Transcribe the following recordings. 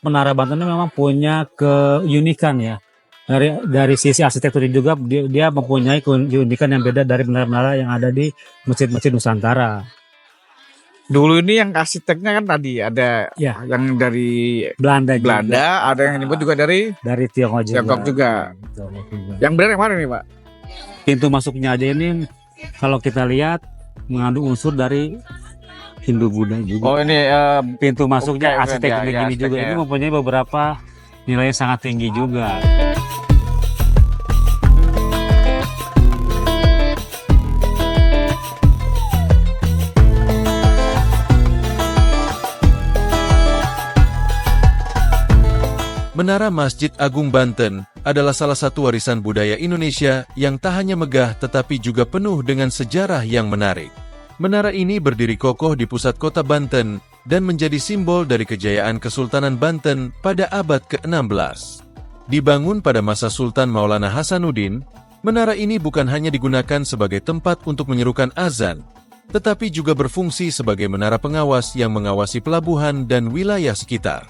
Menara Banten ini memang punya keunikan ya. Dari sisi arsitektur juga dia mempunyai keunikan yang beda dari menara-menara yang ada di masjid-masjid Nusantara. Dulu ini yang arsiteknya kan tadi ada Ya, yang dari Belanda Belanda, ada yang nyebut juga dari dari Tiongkok juga. Tiongkok juga. Yang benar yang mana nih, Pak? Pintu masuknya aja ini kalau kita lihat mengandung unsur dari Hindu Buddha juga. Oh, ini Pintu masuknya oke, arsitekturnya ya, gini juga. arsiteknya. Ini mempunyai beberapa nilai yang sangat tinggi juga. Menara Masjid Agung Banten adalah salah satu warisan budaya Indonesia yang tak hanya megah tetapi juga penuh dengan sejarah yang menarik. Menara ini berdiri kokoh di pusat kota Banten dan menjadi simbol dari kejayaan Kesultanan Banten pada abad ke-16. Dibangun pada masa Sultan Maulana Hasanuddin, menara ini bukan hanya digunakan sebagai tempat untuk menyerukan azan, tetapi juga berfungsi sebagai menara pengawas yang mengawasi pelabuhan dan wilayah sekitar.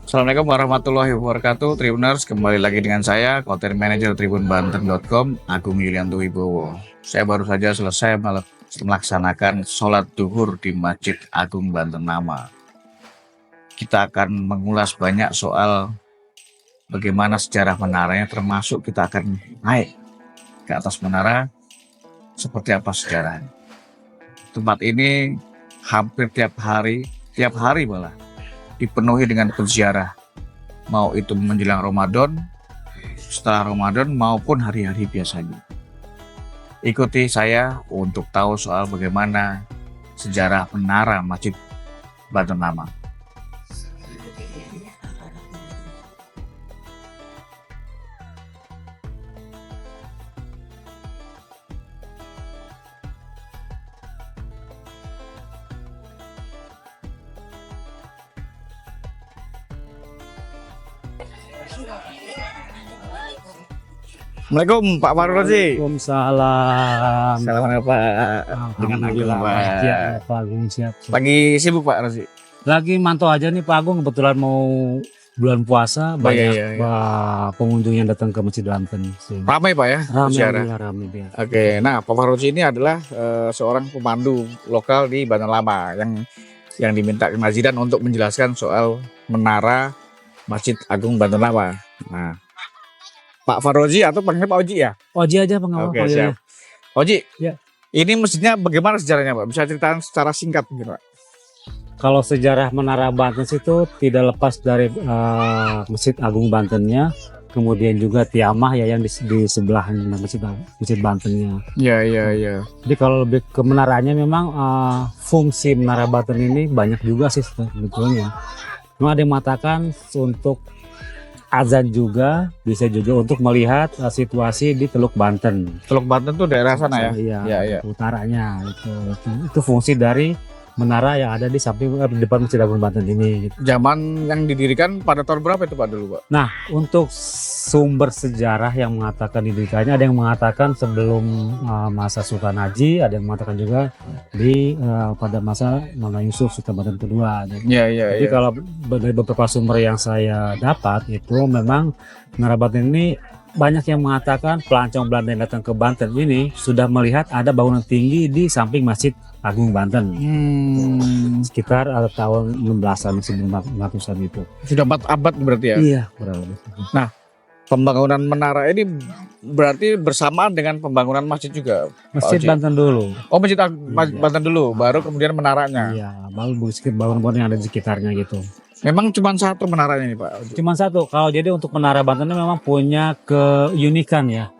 Assalamualaikum warahmatullahi wabarakatuh, Tribuners. Kembali lagi dengan saya, Content Manager tribunbanten.com, Agung Yulianto Wibowo. Saya baru saja selesai melaksanakan sholat duhur di Masjid Agung Banten Nama. Kita akan mengulas banyak soal bagaimana sejarah menaranya, termasuk kita akan naik ke atas menara, seperti apa sejarahnya. Tempat ini hampir tiap hari malah dipenuhi dengan peziarah, mau itu menjelang Ramadan, setelah Ramadan maupun hari-hari biasanya. Ikuti saya untuk tahu soal bagaimana sejarah menara Masjid Banten Nama. Assalamualaikum Pak Farozi. Waalaikumsalam. Assalamualaikum Pak. Dengan Alhamdulillah. Pak. Ya, Pak Agung siap. Lagi sibuk Pak Rozi? Lagi mantau aja nih Pak Agung, kebetulan mau bulan puasa, banyak pengunjung yang datang ke Masjid Banten. Ramai Pak ya? Ziarah. Ramai dia. Oke, nah Pak Farozi ini adalah seorang pemandu lokal di Banten Lama yang diminta ke Nazidan untuk menjelaskan soal menara Masjid Agung Banten Lama. Nah, Pak Farozi atau panggil Pak Oji ya? Oji aja pengawal. Oke, siap. Oji, Ya. ini masjidnya bagaimana sejarahnya Pak? Bisa ceritakan secara singkat mungkin Pak? Kalau sejarah Menara Banten itu tidak lepas dari Masjid Agung Bantennya, kemudian juga Tiamah ya yang di sebelah Masjid Bantennya. Iya. Jadi kalau lebih ke menaranya memang fungsi Menara Banten ini banyak juga sih sebetulnya. Memang ada yang mengatakan untuk azan juga, bisa juga untuk melihat situasi di Teluk Banten. Teluk Banten tuh daerah sana ya? Iya. Utaranya itu fungsi dari menara yang ada di samping depan Masjid Agung Banten ini. Zaman yang didirikan pada tahun berapa itu Pak dulu Pak? Nah, untuk sumber sejarah yang mengatakan didirikannya, ada yang mengatakan sebelum masa Sultan Haji, ada yang mengatakan juga di pada masa Mama Yusuf Sultan Banten kedua. Iya. Jadi kalau dari beberapa sumber yang saya dapat itu memang Menara Banten ini banyak yang mengatakan pelancong Belanda yang datang ke Banten ini sudah melihat ada bangunan tinggi di samping Masjid Agung Banten. Sekitar tahun 16-an, 1900-an itu. Sudah 4 abad berarti ya? Iya, kurang lebih. Nah, pembangunan menara ini berarti bersamaan dengan pembangunan masjid juga? Masjid Banten dulu. Oh, Masjid Banten dulu, baru kemudian menaranya? Iya, baru bangunan yang ada di sekitarnya gitu. Memang cuma satu menaranya nih Pak? Cuma satu. Kalau jadi untuk Menara Banten memang punya keunikan ya.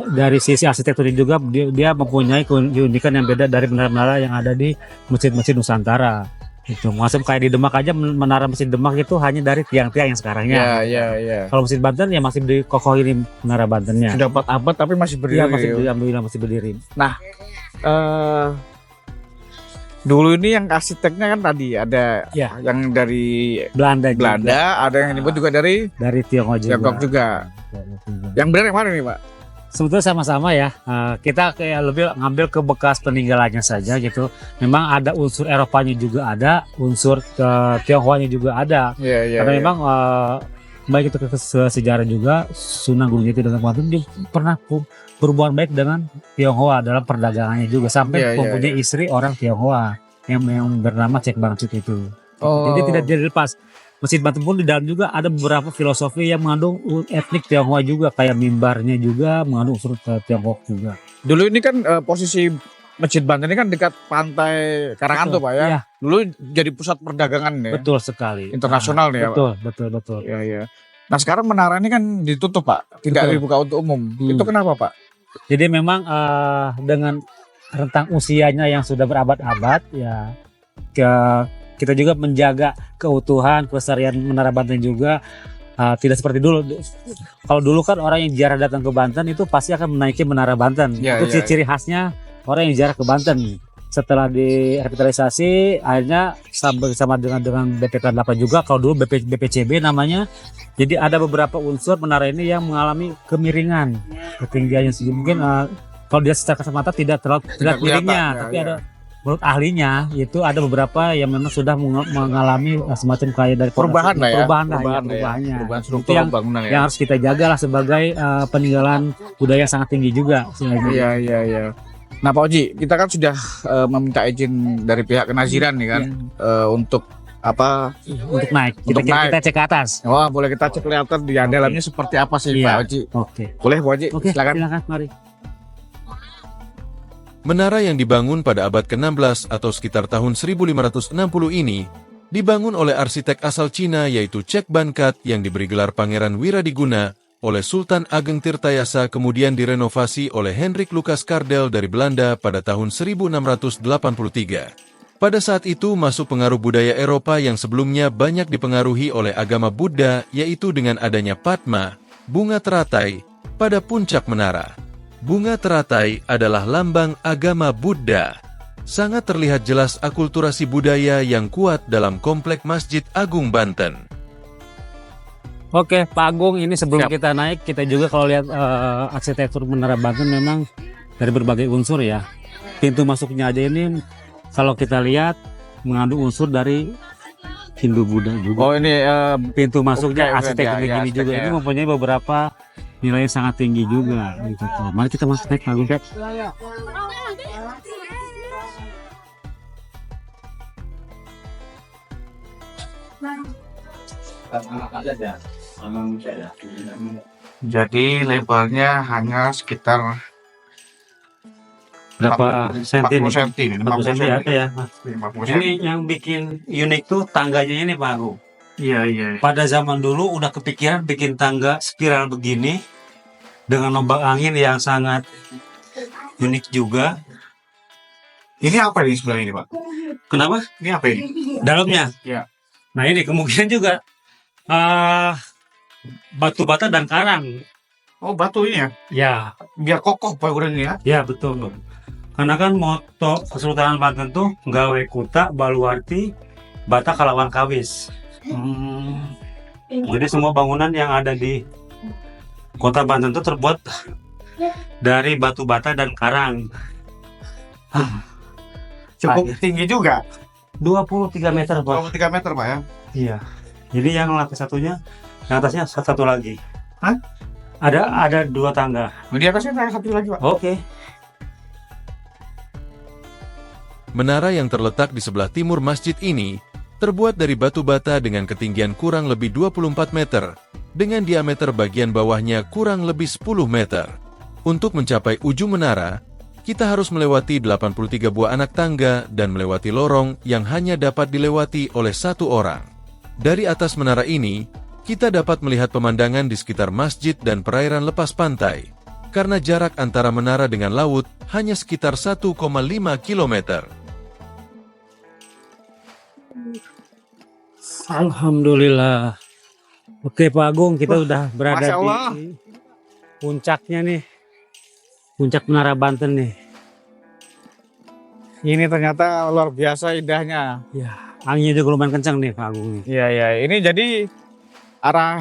Dari sisi arsitektur juga dia mempunyai keunikan yang beda dari menara-menara yang ada di masjid-masjid Nusantara. Itu maksud kayak di Demak aja, menara Masjid Demak itu hanya dari tiang-tiang yang sekarangnya. Iya. Kalau Masjid Banten ya masih dikokohin menara Bantennya. Sudah 4 abad tapi masih berdiri. Iya, masih berdiri. Nah, dulu ini yang arsiteknya kan tadi ada yang dari Belanda, ada yang nyebut juga dari Tiongkok juga. Yang benar yang mana nih Pak? Sebetulnya sama-sama ya. Kita kayak lebih ngambil ke bekas peninggalannya saja gitu. Memang ada unsur Eropanya juga ada, unsur ke Tionghoanya juga ada. Iya, iya. Karena iya. memang baik itu ke sejarah juga, Sunan Gunung Jati dengan Banten dia pernah berhubungan baik dengan Tionghoa dalam perdagangannya juga sampai Iya, iya, mempunyai istri orang Tionghoa yang bernama Cek Bangcut itu. Oh. Jadi tidak jadi lepas. Masjid Banten pun di dalam juga ada beberapa filosofi yang mengandung etnik Tionghoa juga, kayak mimbarnya juga mengandung unsur Tionghoa juga. Dulu ini kan posisi Masjid Banten ini kan dekat pantai Karangan tuh Pak ya. Iya, Dulu jadi pusat perdagangan ya. betul sekali. Internasional nih ya, Pak. Betul. Iya, iya. Nah sekarang menara ini kan ditutup Pak, tidak Betul. dibuka untuk umum. Itu kenapa Pak? Jadi memang dengan rentang usianya yang sudah berabad-abad ya, kita juga menjaga keutuhan kelestarian Menara Banten juga. Tidak seperti dulu. Kalau dulu kan orang yang jarang datang ke Banten itu pasti akan menaiki Menara Banten. Ya, Itu ya, ciri khasnya orang yang jarang ke Banten. Setelah direvitalisasi, akhirnya bersama dengan BPK 8 juga. Kalau dulu BPCB namanya. Jadi ada beberapa unsur menara ini yang mengalami kemiringan ketinggiannya. Mungkin kalau dia secara kasat tidak terlihat kelihatan, miringnya, ya, tapi ya. ada menurut ahlinya itu ada beberapa yang memang sudah mengalami semacam kayak dari Perubahan lah ya. perubahannya. Perubahan Itu struktur yang bangunan ya. yang harus kita jaga lah sebagai peninggalan budaya yang sangat tinggi juga. Iya, iya, iya. Nah Pak Oji, kita kan sudah meminta izin dari pihak kenaziran nih kan untuk apa? Untuk naik. Untuk naik. Kita cek ke atas. Wah, boleh kita cek lihat di dalamnya seperti apa sih Iya. Pak Oji? Oke. Boleh Pak Oji? Oke, Silakan. silakan mari. Menara yang dibangun pada abad ke-16 atau sekitar tahun 1560 ini dibangun oleh arsitek asal Cina yaitu Cek Bankat yang diberi gelar Pangeran Wiradiguna oleh Sultan Ageng Tirtayasa, kemudian direnovasi oleh Hendrik Lucas Kardel dari Belanda pada tahun 1683. Pada saat itu masuk pengaruh budaya Eropa yang sebelumnya banyak dipengaruhi oleh agama Buddha, yaitu dengan adanya Padma, bunga teratai, pada puncak menara. Bunga teratai adalah lambang agama Buddha. Sangat terlihat jelas akulturasi budaya yang kuat dalam komplek Masjid Agung Banten. Oke, Pak Agung, ini sebelum Siap. kita naik, kita juga kalau lihat arsitektur Menara Banten memang dari berbagai unsur ya. Pintu masuknya aja ini kalau kita lihat mengandung unsur dari Hindu Buddha juga. Oh ini Pintu masuknya oke, arsitektur ya, gini juga. arsiteknya. Ini mempunyai beberapa nilai yang sangat tinggi juga. Gitu. Mari kita masuk naik, Pak Agung. jadi lebarnya hanya sekitar Berapa senti 40 nih? senti nih, 40 senti ada ya. 50 Ini yang bikin unik tuh tangganya ini, Pak Agung. Iya, iya. Pada zaman dulu udah kepikiran bikin tangga spiral begini dengan lubang angin yang sangat unik juga. Ini apa ini sebelah ini, Pak? Kenapa? Ini apa ini? Dalamnya. Iya. Nah ini kemungkinan juga batu bata dan karang. Oh, batu ini ya. Ya, Biar kokoh bangunannya ya. ya betul. Karena kan moto Kesultanan Banten tuh gawe kuta, baluarti, bata kalawan kawis. Jadi semua bangunan yang ada di kota Banten itu terbuat dari batu bata dan karang. Cukup tinggi juga. 23 meter, Pak. 23 meter, Pak ya. Iya. Jadi yang lantai satunya, yang atasnya satu lagi. Hah? Ada 2 tangga. Di atasnya ada satu lagi, Pak. Oke. Menara yang terletak di sebelah timur masjid ini terbuat dari batu bata dengan ketinggian kurang lebih 24 meter, dengan diameter bagian bawahnya kurang lebih 10 meter. Untuk mencapai ujung menara, kita harus melewati 83 buah anak tangga dan melewati lorong yang hanya dapat dilewati oleh 1 orang. Dari atas menara ini, kita dapat melihat pemandangan di sekitar masjid dan perairan lepas pantai, karena jarak antara menara dengan laut hanya sekitar 1,5 kilometer. Alhamdulillah. Oke Pak Agung, kita udah berada Masya Allah. di puncaknya nih. Puncak Menara Banten nih. Ini ternyata luar biasa indahnya. Ya, anginnya juga lumayan kencang nih Pak Agung nih. Iya, iya. Ini jadi arah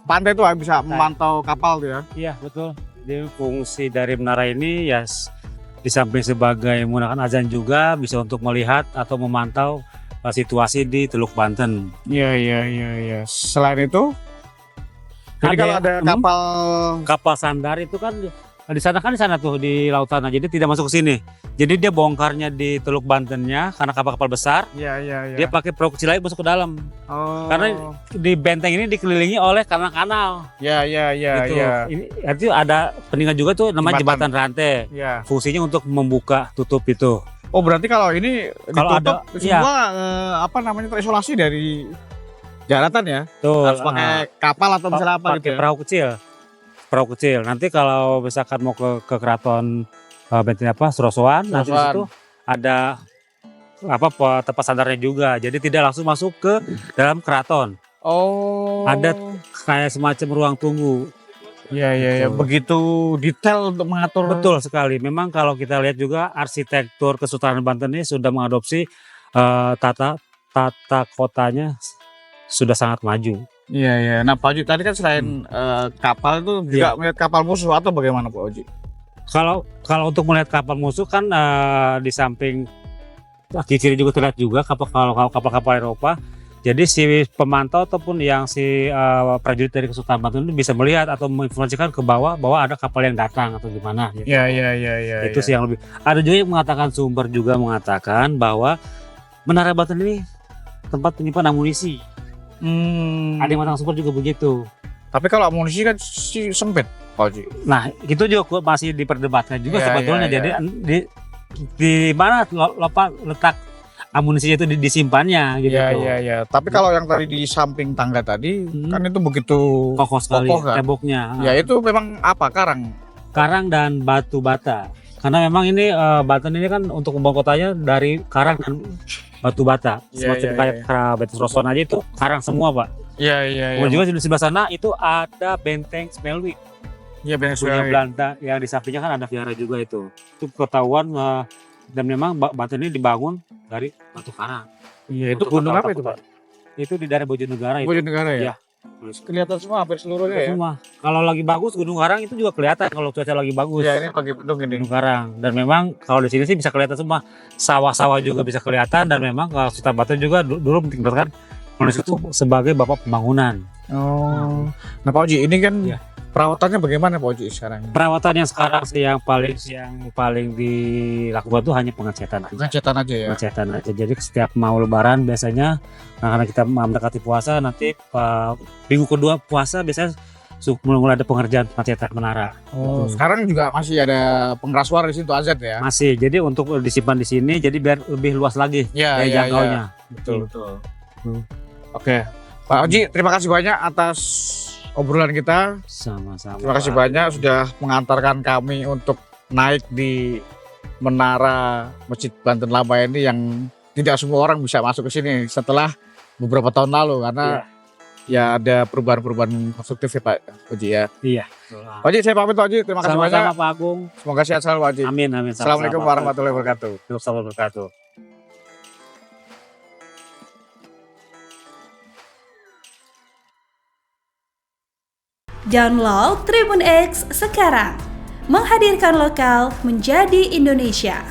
pantai tuh bisa memantau kapal tuh ya. Iya, betul. Jadi fungsi dari menara ini ya di samping sebagai menggunakan azan juga bisa untuk melihat atau memantau situasi di Teluk Banten. Iya. Selain itu, jadi Ada kalau ada kapal sandar itu kan di sana tuh di lautan, jadi tidak masuk ke sini. Jadi dia bongkarnya di Teluk Bantennya karena kapal-kapal besar. Iya. Dia pakai perahu kecil lagi masuk ke dalam. Oh. Karena di benteng ini dikelilingi oleh kanal-kanal. Iya. Gitu. Ini itu ada peninggalan juga tuh namanya Jembatan. jembatan rantai. Iya. Fungsinya untuk membuka tutup itu. Oh, berarti kalau ini Kalau ditutup ada- iya. semua terisolasi dari daratan ya? Tuh, Harus pakai kapal atau misalnya apa pakai gitu ya? perahu kecil. Nanti kalau misalkan mau ke keraton Benteng Surosoan, nanti di situ ada tempat sandarnya juga. Jadi tidak langsung masuk ke dalam keraton. Oh. Ada kayak semacam ruang tunggu. Iya. Betul. Begitu detail untuk mengatur. Betul sekali. Memang kalau kita lihat juga arsitektur Kesultanan Banten ini sudah mengadopsi tata kotanya sudah sangat maju. Iya. Nah, Pak Oji tadi kan selain kapal itu juga melihat kapal musuh atau bagaimana Pak Oji? Kalau untuk melihat kapal musuh kan di samping kiri juga terlihat juga kapal-kapal Eropa. Jadi si pemantau ataupun yang si prajurit dari Kesultanan Banten itu bisa melihat atau menginformasikan ke bawah bahwa ada kapal yang datang atau gimana. Gitu. Iya. Itu sih yang lebih. Ada juga yang mengatakan sumber juga mengatakan bahwa Menara Banten ini tempat penyimpan amunisi. Ada yang mengatakan sumber juga begitu. Tapi kalau amunisi kan sempit Pak Oji. Nah itu juga masih diperdebatkan juga Iya, sebetulnya. iya. Jadi di mana letak amunisinya itu disimpannya gitu. Iya. Tapi kalau yang tadi di samping tangga tadi kan itu begitu Kokoh sekali kokoh kan? temboknya. Ya itu memang apa karang? Karang dan batu bata. Karena memang ini Banten ini kan untuk membangun kotanya dari karang dan batu bata. Semacam kayak Benteng Surosoan aja itu karang semua, Pak. Iya. Kemudian juga di sebelah sana itu ada Benteng Smelwi. Iya Punya Venezuela. Belanda yang di sampingnya kan ada Viara juga itu. Itu ketahuan dan memang Banten ini dibangun dari batu karang. Iya itu Untuk gunung apa kota-kota itu Pak? Itu di daerah Bojonegara itu. Bojonegara ya? Iya. Kelihatan semua hampir seluruhnya ya? Semua. Kalau lagi bagus Gunung Karang itu juga kelihatan kalau cuaca lagi bagus. Iya ini pakai bendung ini. Gunung Karang. Dan memang kalau di sini sih bisa kelihatan semua. Sawah-sawah juga bisa kelihatan dan memang kalau Sultan Banten juga dulu mentinggalkan manusia itu sebagai bapak pembangunan. Oh. Nah Pak Oji ini kan Iya. perawatannya bagaimana Pak Oji sekarang? Perawatan yang sekarang sih yang paling dilakukan tuh hanya pengecetan aja. Pengecetan aja ya? Pengecetan aja. Jadi setiap mau lebaran biasanya karena kita mendekati puasa nanti minggu kedua puasa biasanya mulai ada pengerjaan pengecetan menara. Oh, sekarang juga masih ada pengeras suara di situ azan ya? Masih. Jadi untuk disimpan di sini jadi biar lebih luas lagi Iya, jangkaunya. Betul. Oke. Pak Oji, terima kasih banyak atas obrolan kita. Sama-sama. Terima kasih banyak sudah mengantarkan kami untuk naik di menara Masjid Banten Lama ini yang tidak semua orang bisa masuk ke sini setelah beberapa tahun lalu karena ya ada perubahan-perubahan konstruktif ya Pak Oji ya. Iya. Pak Oji, saya pamit Pak Oji. Terima kasih banyak. Sama-sama Pak Agung. Semoga sehat selalu Pak Oji. Amin. Assalamualaikum warahmatullahi wabarakatuh. Assalamualaikum warahmatullahi wabarakatuh. Download Tribun X sekarang, menghadirkan lokal menjadi Indonesia.